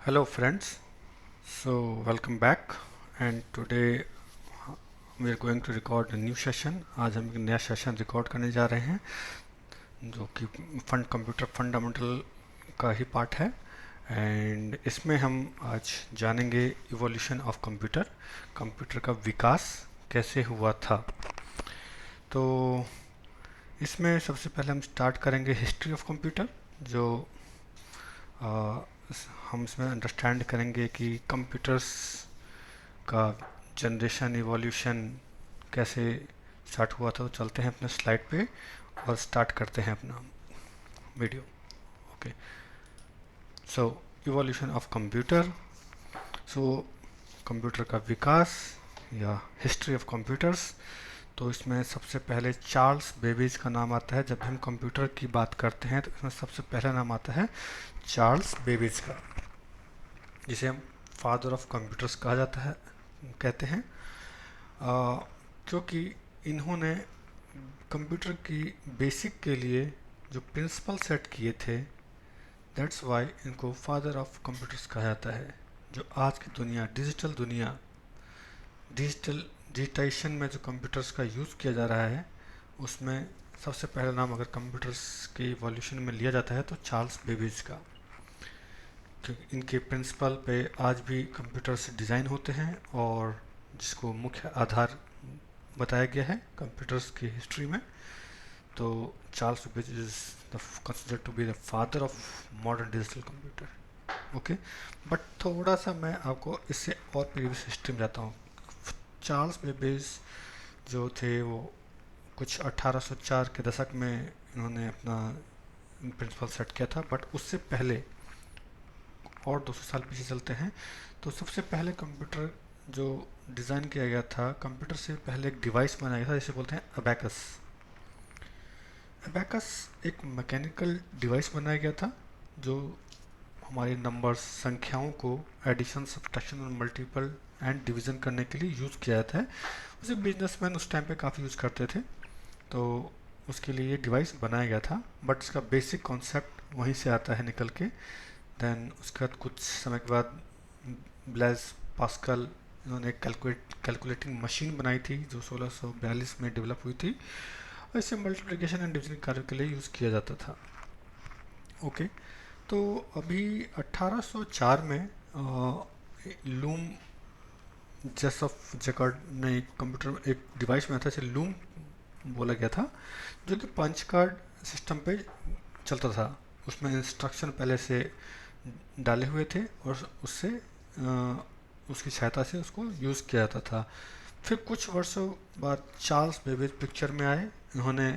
Hello friends, so welcome back and today we are going to record a new session. आज हम एक नया session record करने जा रहे हैं जो कि कंप्यूटर फंडामेंटल का ही पार्ट है एंड इसमें हम आज जानेंगे इवोल्यूशन ऑफ कंप्यूटर का विकास कैसे हुआ था। तो इसमें सबसे पहले हम स्टार्ट करेंगे हिस्ट्री ऑफ कंप्यूटर जो आ, हम इसमें अंडरस्टैंड करेंगे कि कंप्यूटर्स का जनरेशन इवोल्यूशन कैसे स्टार्ट हुआ था। तो चलते हैं अपने स्लाइड पे और स्टार्ट करते हैं अपना video. Okay, so evolution of computer. So computer का विकास या हिस्ट्री ऑफ कंप्यूटर्स। तो इसमें सबसे पहले चार्ल्स बेबेज का नाम आता है। जब हम कंप्यूटर की बात करते हैं तो इसमें सबसे पहला नाम आता है चार्ल्स बेबेज का, जिसे हम फादर ऑफ कंप्यूटर्स कहा जाता है कहते हैं, क्योंकि इन्होंने कंप्यूटर की बेसिक के लिए जो प्रिंसिपल सेट किए थे, दैट्स वाई इनको फादर ऑफ कंप्यूटर्स कहा जाता है। जो आज की दुनिया डिजिटाइजेशन में जो कंप्यूटर्स का यूज़ किया जा रहा है उसमें सबसे पहला नाम अगर कंप्यूटर्स के इवोल्यूशन में लिया जाता है तो चार्ल्स बेबेज का, क्योंकि इनके प्रिंसिपल पे आज भी कंप्यूटर्स डिज़ाइन होते हैं और जिसको मुख्य आधार बताया गया है कंप्यूटर्स की हिस्ट्री में। तो Charles Babbage is considered to be the father of modern digital computer. Okay, but थोड़ा सा मैं आपको इससे और प्रीवियस हिस्ट्री में जाता हूँ। चार्ल्स बेबेज जो थे वो कुछ 1804 के दशक में इन्होंने अपना प्रिंसिपल सेट किया था, बट उससे पहले और 200 साल पीछे चलते हैं तो सबसे पहले कंप्यूटर जो डिज़ाइन किया गया था, कंप्यूटर से पहले एक डिवाइस बनाया गया था जिसे बोलते हैं अबैकस। अबैकस एक मैकेनिकल डिवाइस बनाया गया था जो हमारे नंबर्स संख्याओं को एडिशन सब्ट्रैक्शन और मल्टीपल एंड डिवीज़न करने के लिए यूज़ किया जाता है। उसे बिजनेसमैन उस टाइम पे काफ़ी यूज़ करते थे, तो उसके लिए ये डिवाइस बनाया गया था। बट इसका बेसिक कॉन्सेप्ट वहीं से आता है निकल के। देन उसके बाद कुछ समय के बाद ब्लेज पास्कल इन्होंने एक कैलकुलेटिंग मशीन बनाई थी जो 1642 में डेवलप हुई थी और इसे मल्टीप्लिकेशन एंड डिवीजन कार्यों के लिए यूज़ किया जाता था। ओके, तो अभी 1804 में लूम जेसफ जैकार्ड ने एक कंप्यूटर में एक डिवाइस बनाया था, इसे लूम बोला गया था, जो कि पंच कार्ड सिस्टम पे चलता था। उसमें इंस्ट्रक्शन पहले से डाले हुए थे और उससे उसकी सहायता से उसको यूज़ किया जाता था। फिर कुछ वर्षों बाद चार्ल्स बेबेज पिक्चर में आए। इन्होंने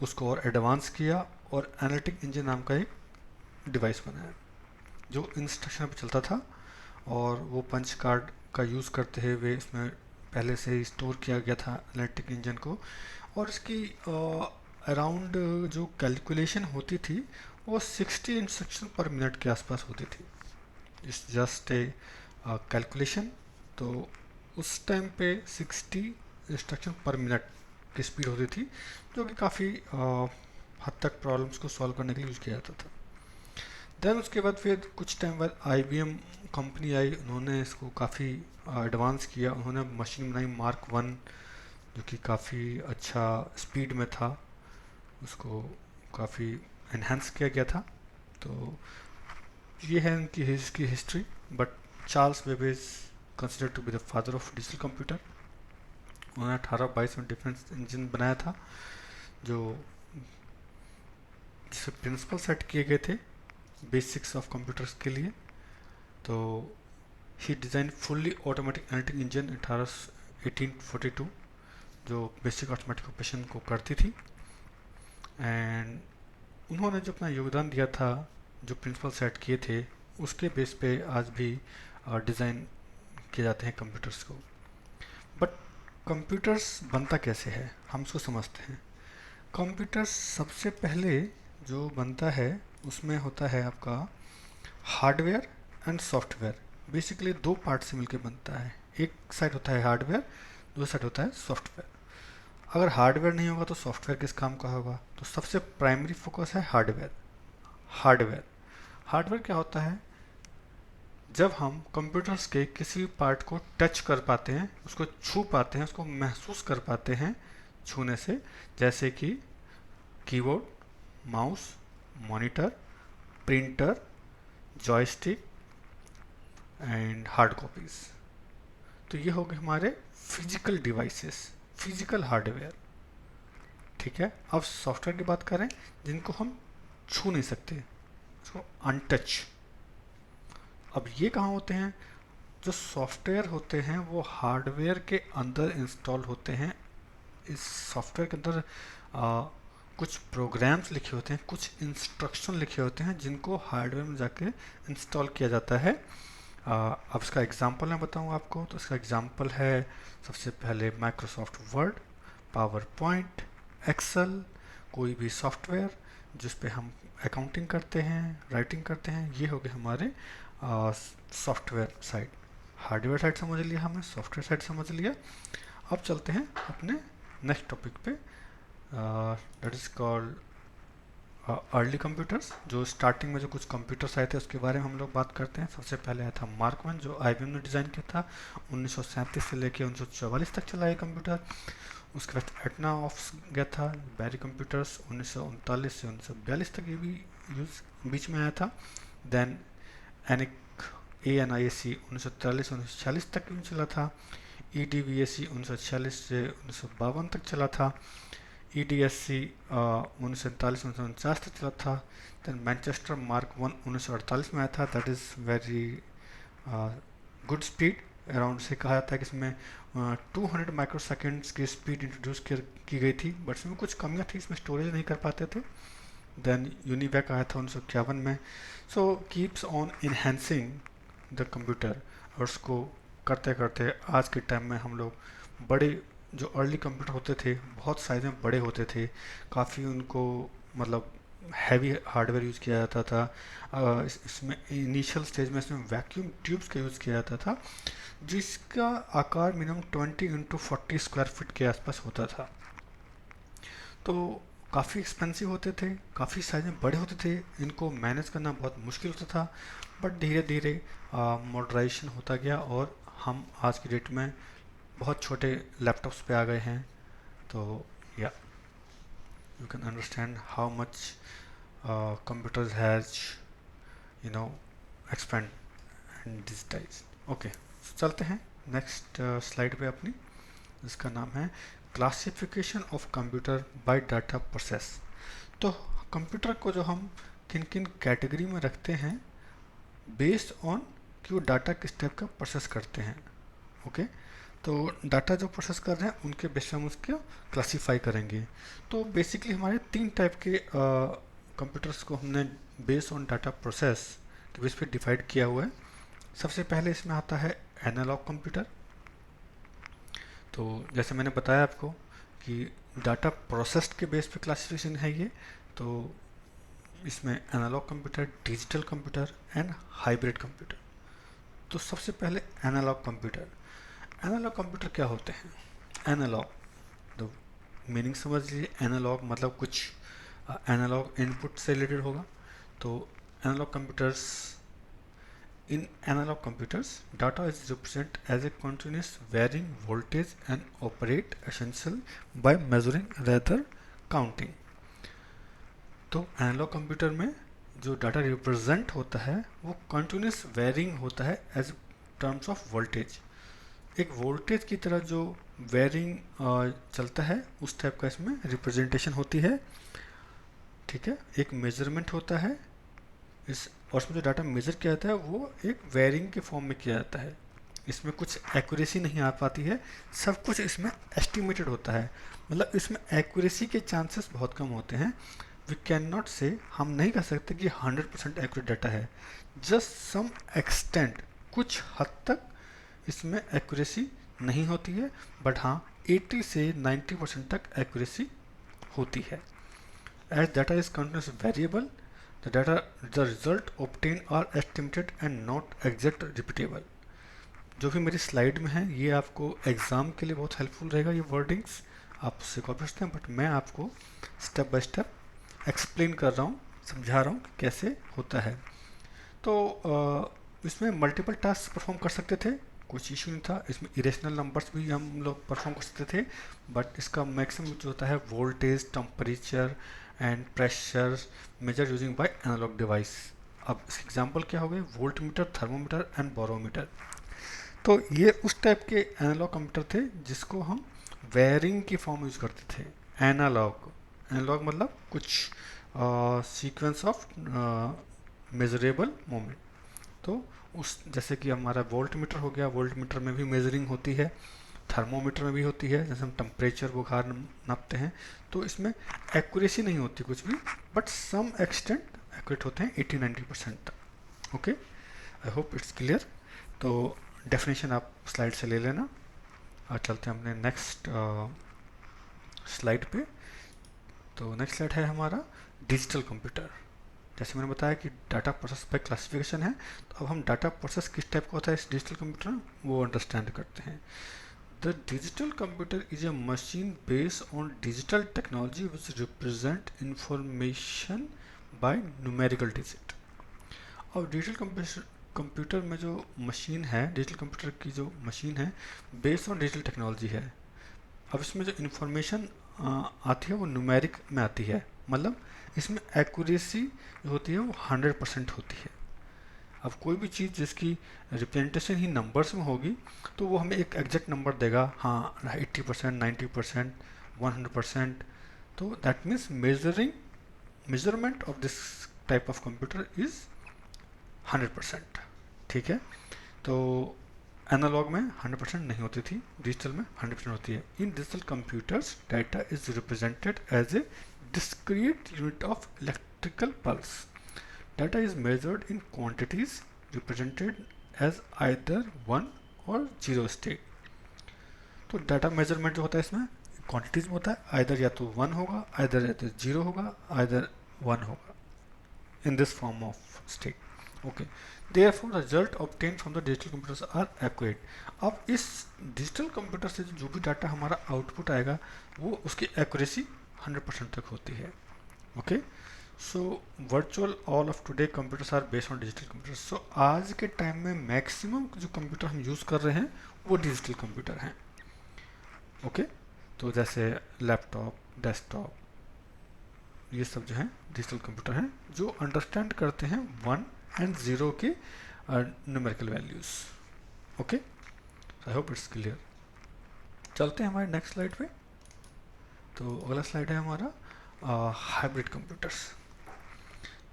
उसको और एडवांस किया और एनालिटिक इंजन नाम का एक डिवाइस बनाया जो इंस्ट्रक्शन पे चलता था और वो पंच कार्ड का यूज़ करते हुए इसमें पहले से ही स्टोर किया गया था एनालिटिक इंजन को। और इसकी अराउंड जो कैलकुलेशन होती थी वो 60 इंस्ट्रक्शन पर मिनट के आसपास होती थी। It's just a calculation. तो उस टाइम पे 60 इंस्ट्रक्शन पर मिनट की स्पीड होती थी, जो कि काफ़ी हद तक प्रॉब्लम्स को सॉल्व करने के लिए यूज़ किया जाता था। देन उसके बाद फिर कुछ टाइम बाद IBM कंपनी आई, उन्होंने इसको काफ़ी एडवांस किया। उन्होंने मशीन बनाई मार्क 1 जो कि काफ़ी अच्छा स्पीड में था, उसको काफ़ी एनहेंस किया गया था। तो ये है इनकी history. But Charles Babbage considered to be the father of digital computer. उन्होंने 1822 में डिफरेंस इंजन बनाया था जो जिससे प्रिंसिपल सेट किए गए थे बेसिक्स ऑफ कंप्यूटर्स के लिए। तो he design fully automatic analytic engine 1842 जो बेसिक ऑटोमेटिक ऑपरेशन को करती थी। एंड उन्होंने जो अपना योगदान दिया था, जो प्रिंसिपल सेट किए थे, उसके बेस पे आज भी डिज़ाइन किए जाते हैं कंप्यूटर्स को। बट कंप्यूटर्स बनता कैसे है हम उसको समझते हैं। कंप्यूटर्स सबसे पहले जो बनता है उसमें होता है आपका हार्डवेयर एंड सॉफ्टवेयर। बेसिकली दो पार्ट से मिलकर बनता है। एक साइड होता है हार्डवेयर, दूसरा साइड होता है सॉफ्टवेयर। अगर हार्डवेयर नहीं होगा तो सॉफ्टवेयर किस काम का होगा? तो सबसे प्राइमरी फोकस है हार्डवेयर। हार्डवेयर हार्डवेयर क्या होता है? जब हम कंप्यूटर्स के किसी भी पार्ट को टच कर पाते हैं, उसको छू पाते हैं, उसको महसूस कर पाते हैं छूने से, जैसे कि keyboard, mouse, monitor, printer, joystick and hard copies. तो ये हो गए हमारे फिजिकल डिवाइसेस, फिजिकल हार्डवेयर। ठीक है, अब सॉफ्टवेयर की बात करें जिनको हम छू नहीं सकते, उसको अनटच। अब ये कहाँ होते हैं? जो सॉफ्टवेयर होते हैं वो हार्डवेयर के अंदर इंस्टॉल होते हैं। इस सॉफ्टवेयर के अंदर कुछ प्रोग्राम्स लिखे होते हैं, कुछ इंस्ट्रक्शन लिखे होते हैं जिनको हार्डवेयर में जाके इंस्टॉल किया जाता है। अब इसका एग्जांपल मैं बताऊँ आपको, तो इसका एग्जांपल है सबसे पहले Microsoft Word, PowerPoint, Excel, कोई भी सॉफ्टवेयर जिस पे हम अकाउंटिंग करते हैं, राइटिंग करते हैं। ये हो गए हमारे सॉफ्टवेयर साइड। हार्डवेयर साइड समझ लिया हमने, सॉफ्टवेयर साइड समझ लिया। अब चलते हैं अपने नेक्स्ट टॉपिक पे, that is called early computers. जो स्टार्टिंग में जो कुछ कंप्यूटर्स आए थे उसके बारे में हम लोग बात करते हैं। सबसे पहले आया था मार्क वन, जो IBM ने डिज़ाइन किया था। 1937 से लेकर 1944 तक चला ये कंप्यूटर। उसके बाद एटना ऑफ गया था, बैरी कंप्यूटर्स 1939 से 1942 तक ये भी यूज़ बीच में आया था। देन एनिक ANIAC 1943 से 1946 तक भी चला था। EDVAC 1946 से 1952 तक चला था। EDSC 1947 से 1949 तक चला था। देन मैनचेस्टर मार्क वन 1948 में आया था। That is very good speed. Around से कहा जाता है कि इसमें 200 माइक्रोसेकेंड्स की स्पीड इंट्रोड्यूस की गई थी, बट इसमें कुछ कमियां थी, इसमें स्टोरेज नहीं कर पाते थे। देन यूनिवैक आया था 1951 में। So keeps on enhancing the computer, और उसको करते करते आज के टाइम में हम लोग बड़े जो अर्ली कंप्यूटर होते थे बहुत साइज में बड़े होते थे, काफ़ी उनको मतलब हैवी हार्डवेयर यूज़ किया जाता था। इसमें इनिशियल स्टेज में इसमें वैक्यूम ट्यूब्स का यूज़ किया जाता था, जिसका आकार मिनिमम 20 × 40 स्क्वायर फीट के आसपास होता था। तो काफ़ी एक्सपेंसिव होते थे, काफ़ी साइज में बड़े होते थे, इनको मैनेज करना बहुत मुश्किल होता था। बट धीरे धीरे मॉडर्नाइजेशन होता गया और हम आज की डेट में बहुत छोटे लैपटॉप्स पे आ गए हैं। तो या you can understand how much computers has expand and digitize. Okay, चलते हैं नेक्स्ट स्लाइड पे अपनी, जिसका नाम है classification of computer by data process. तो कंप्यूटर को जो हम किन किन कैटेगरी में रखते हैं बेस्ड ऑन कि वो डाटा किस टाइप का प्रोसेस करते हैं। ओके, तो डाटा जो प्रोसेस कर रहे हैं उनके बेस पे हम उसको क्लासीफाई करेंगे। तो बेसिकली हमारे 3 टाइप के कंप्यूटर्स को हमने बेस्ड ऑन डाटा प्रोसेस के बेस पे डिवाइड किया हुआ है। सबसे पहले इसमें आता है एनालॉग कंप्यूटर। तो जैसे मैंने बताया आपको कि डाटा प्रोसेस्ड के बेस पे क्लासिफिकेशन है ये, तो इसमें analog computer, digital computer and hybrid computer. तो सबसे पहले एनालॉग कंप्यूटर। एनालॉग कंप्यूटर क्या होते हैं? एनालॉग, तो मीनिंग समझ लीजिए, एनालॉग मतलब कुछ एनालॉग इनपुट से रिलेटेड होगा। तो analog computers, in analog computers, data is represented as a continuous varying voltage and operate essentially by measuring rather counting. तो एनालॉग कंप्यूटर में जो डाटा रिप्रेजेंट होता है वो कंटिन्यूस वेरिंग होता है एज टर्म्स ऑफ वोल्टेज। एक वोल्टेज की तरह जो वेरिंग चलता है उस टाइप का इसमें रिप्रेजेंटेशन होती है। ठीक है, एक मेजरमेंट होता है इस, और उसमें जो डाटा मेजर किया जाता है वो एक वेरिंग के फॉर्म में किया जाता है। इसमें कुछ एक्यूरेसी नहीं आ पाती है, सब कुछ इसमें एस्टिमेटेड होता है, मतलब इसमें एक्यूरेसी के चांसेस बहुत कम होते हैं। वी कैन नॉट से, हम नहीं कह सकते कि 100% एक्यूरेट डाटा है, जस्ट सम एक्सटेंट, कुछ हद तक इसमें एक्यूरेसी नहीं होती है, बट हाँ 80 से 90% तक एक्यूरेसी होती है। As data is continuous variable, the data, the result obtained are estimated and not exact repeatable। जो भी मेरी स्लाइड में है ये आपको एग्जाम के लिए बहुत हेल्पफुल रहेगा, ये वर्डिंग्स आप उससे कॉपी करते हैं, बट मैं आपको स्टेप बाय स्टेप एक्सप्लेन कर रहा हूँ, समझा रहा हूँ कि कैसे होता है। तो इसमें मल्टीपल टास्क परफॉर्म कर सकते थे, कुछ इशू नहीं था। इसमें इरेशनल नंबर्स भी हम लोग परफॉर्म कर सकते थे, बट इसका मैक्सिमम जो होता है voltage, temperature and pressure measure using by analog device. अब इसके एग्जांपल क्या हो गए, volt meter, thermometer and barometer. तो ये उस टाइप के एनालॉग कंप्यूटर थे जिसको हम वेयरिंग की फॉर्म यूज करते थे। एनालॉग, एनालॉग मतलब कुछ सीक्वेंस ऑफ मेजरेबल मोमेंट। तो उस जैसे कि हमारा वोल्ट मीटर हो गया, वोल्ट मीटर में भी मेजरिंग होती है, थर्मोमीटर में भी होती है, जैसे हम टेम्परेचर बुखार नापते हैं। तो इसमें एक्यूरेसी नहीं होती कुछ भी, बट सम एक्सटेंट एक्यूरेट होते हैं 80-90% तक। Okay, I hope it's clear. तो डेफिनेशन आप स्लाइड से ले लेना और चलते हैं अपने नेक्स्ट स्लाइड पे। तो नेक्स्ट स्लाइड है हमारा डिजिटल कंप्यूटर। जैसे मैंने बताया कि डाटा प्रोसेस बाय क्लासिफिकेशन है, तो अब हम डाटा प्रोसेस किस टाइप का होता है इस डिजिटल कंप्यूटर में वो अंडरस्टैंड करते हैं। The digital computer is a machine based on digital technology which represent information bye numerical digit. और डिजिटल कंप्यूटर में जो मशीन है, डिजिटल कंप्यूटर की जो मशीन है बेस्ड ऑन डिजिटल टेक्नोलॉजी है। अब इसमें जो इन्फॉर्मेशन आती है वो न्यूमेरिक में आती है, मतलब इसमें एक्यूरेसी जो होती है वो 100% होती है। अब कोई भी चीज़ जिसकी रिप्रेजेंटेशन ही नंबर्स में होगी तो वो हमें एक एग्जैक्ट नंबर देगा, हाँ 80%, 90%, 100%। तो that means measurement of this type of computer is 100%। ठीक है, तो एनालॉग में 100% नहीं होती थी, डिजिटल में 100% होती है। In digital computers data is represented as a discrete unit of electrical pulse. Data is measured in quantities represented as either 1 और 0 state. तो डाटा मेजरमेंट जो होता है इसमें क्वांटिटीज में होता है, आइदर या तो 1 होगा, आइदर या तो 0 होगा, आइदर 1 होगा, in this form of state. Okay. Therefore, the result obtained from the digital computers are accurate. अब इस डिजिटल कंप्यूटर से जो भी डाटा हमारा आउटपुट आएगा वो उसकी एक्यूरेसी 100% तक होती है। Okay, so virtual all of today computers are based on digital computers. So आज के टाइम में मैक्सिमम जो कंप्यूटर हम यूज़ कर रहे हैं वो डिजिटल कंप्यूटर हैं। ओके, तो जैसे लैपटॉप, डेस्कटॉप, ये सब जो है डिजिटल कंप्यूटर हैं जो अंडरस्टैंड करते हैं 1 एंड 0 के numerical values. Okay, I hope it's clear. चलते हैं हमारे नेक्स्ट स्लाइड पे। तो अगला स्लाइड है हमारा हाइब्रिड कंप्यूटर्स।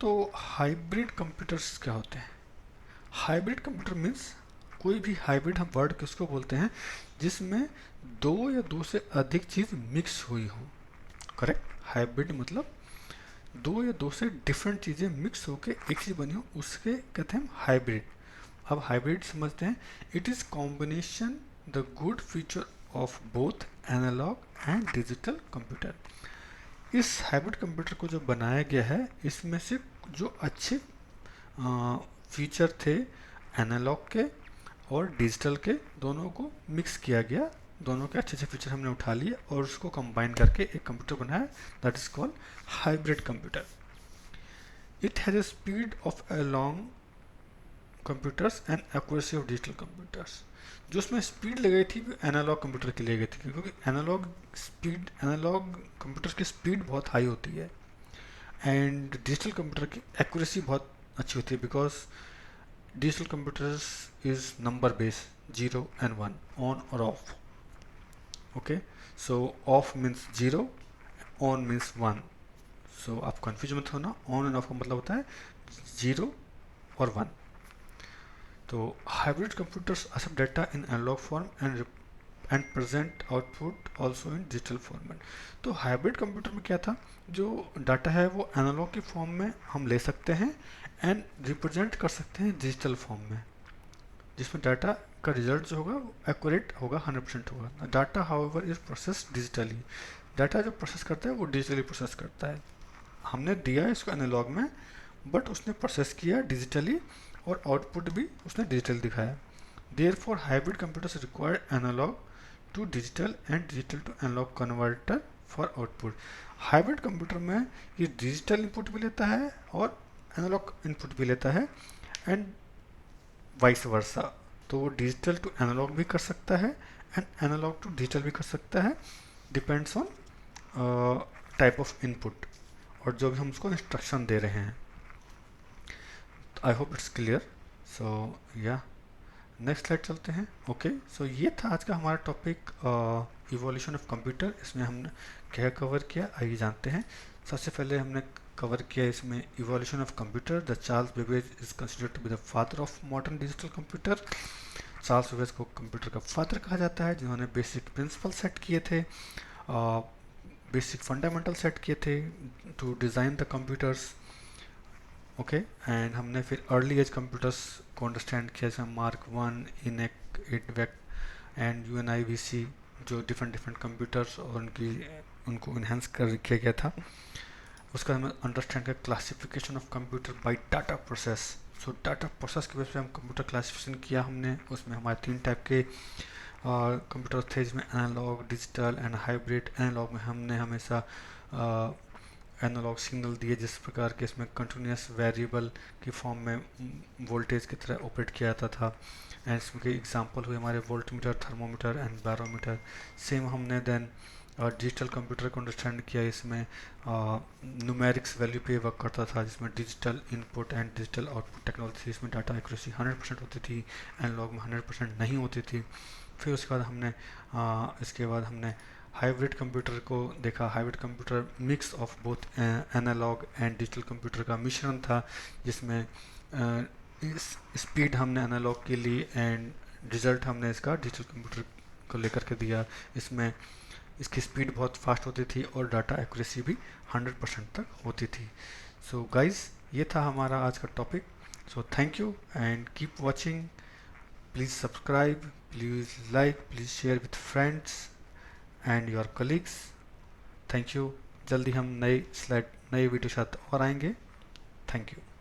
तो हाइब्रिड कंप्यूटर्स क्या होते हैं? हाइब्रिड कंप्यूटर मीन्स कोई भी हाइब्रिड हम वर्ड किसको बोलते हैं जिसमें 2 या 2 से अधिक चीज़ मिक्स हुई हो। करेक्ट, हाइब्रिड मतलब 2 या 2 से डिफरेंट चीज़ें मिक्स होकर एक चीज़ बनी हो, उसके कहते हैं हाइब्रिड। अब हाइब्रिड समझते हैं, it is combination the good feature of both analog and digital computer. इस हाइब्रिड कंप्यूटर को जो बनाया गया है इसमें से जो अच्छे फीचर थे एनालॉग के और डिजिटल के, दोनों को मिक्स किया गया, दोनों के अच्छे अच्छे फीचर हमने उठा लिए और उसको कंबाइन करके एक कंप्यूटर बनाया, that is called hybrid computer. It has a speed of along computers and accuracy of digital computers. जो उसमें स्पीड लगाई थी वो एनालॉग कंप्यूटर की ली गई थी, क्योंकि एनालॉग कंप्यूटर की स्पीड बहुत हाई होती है एंड डिजिटल कंप्यूटर की एक्यूरेसी बहुत अच्छी होती है, because digital computers is number base 0 and 1, on और off. Okay, so off means 0, on means 1। So आप कंफ्यूज मत होना, ऑन एंड ऑफ का मतलब होता है 0 और 1। तो hybrid computers accept data in analog form and present output also in digital format. तो हाइब्रिड कंप्यूटर में क्या था, जो डाटा है वो एनालॉग की फॉर्म में हम ले सकते हैं एंड रिप्रेजेंट कर सकते हैं डिजिटल फॉर्म में, जिसमें डाटा का रिजल्ट जो होगा एक्यूरेट होगा, 100% होगा। Data however is process digitally. Data जो प्रोसेस करता है वो डिजिटली प्रोसेस करता है। हमने दिया इसको एनालॉग में, बट उसने प्रोसेस किया डिजिटली और आउटपुट भी उसने डिजिटल दिखाया। Therefore hybrid computers require analog to digital and digital to analog converter for output. Hybrid computer में ये डिजिटल इनपुट भी लेता है और एनालॉग इनपुट भी लेता है, एंड वाइस वर्सा। तो वो डिजिटल टू एनालॉग भी कर सकता है एंड एनालॉग टू डिजिटल भी कर सकता है, depends on type of input और जो भी हम उसको इंस्ट्रक्शन दे रहे हैं। I hope it's clear. So या नेक्स्ट स्लाइड चलते हैं। ओके, सो ये था आज का हमारा टॉपिक इवोल्यूशन ऑफ कंप्यूटर। इसमें हमने क्या कवर किया, आइए जानते हैं। सबसे पहले हमने कवर किया इसमें evolution of computer. The Charles Babbage is considered to be the father of modern digital computer. Charles Babbage को कंप्यूटर का फादर कहा जाता है, जिन्होंने बेसिक प्रिंसिपल सेट किए थे, बेसिक फंडामेंटल सेट किए थे to design the computers. Okay, and हमने फिर अर्ली एज कंप्यूटर्स को अंडरस्टैंड किया, जैसे Mark one, ENIAC, EDVAC and UNIVAC, जो डिफरेंट डिफरेंट कंप्यूटर्स और उनको इन्हेंस कर किया गया था। उसका हमें अंडरस्टैंड किया classification of computer by data process. So data process की वजह से हम कंप्यूटर क्लासिफिकेशन किया हमने। उसमें हमारे 3 टाइप के कंप्यूटर थे, जिसमें analog, digital and hybrid. Analog में हमने हमेशा एनालॉग सिग्नल दिए, जिस प्रकार के इसमें कंटिन्यूस वेरिएबल की फॉर्म में वोल्टेज की तरह ऑपरेट किया जाता था। एंड इसमें एग्जांपल हुए हमारे voltmeter, thermometer and barometer. Same हमने देन डिजिटल कंप्यूटर को अंडरस्टैंड किया, इसमें न्यूमेरिक्स वैल्यू पे वर्क करता था, जिसमें digital input and digital output technology, इसमें डाटा एक्यूरेसी 100% होती थी, एनालॉग में 100% नहीं होती थी। फिर उसके बाद हमने हाइब्रिड कंप्यूटर को देखा। Hybrid computer mix of both analog and digital computer का मिश्रण था, जिसमें स्पीड हमने एनालॉग के लिए एंड रिजल्ट हमने इसका डिजिटल कंप्यूटर को लेकर के दिया। इसमें इसकी स्पीड बहुत फास्ट होती थी और डाटा एक्यूरेसी भी 100% तक होती थी। सो गाइज, ये था हमारा आज का topic. So thank you and keep watching. Please subscribe, please like, please share with friends and your colleagues. Thank you. जल्दी हम नई वीडियो साथ और आएंगे। Thank you.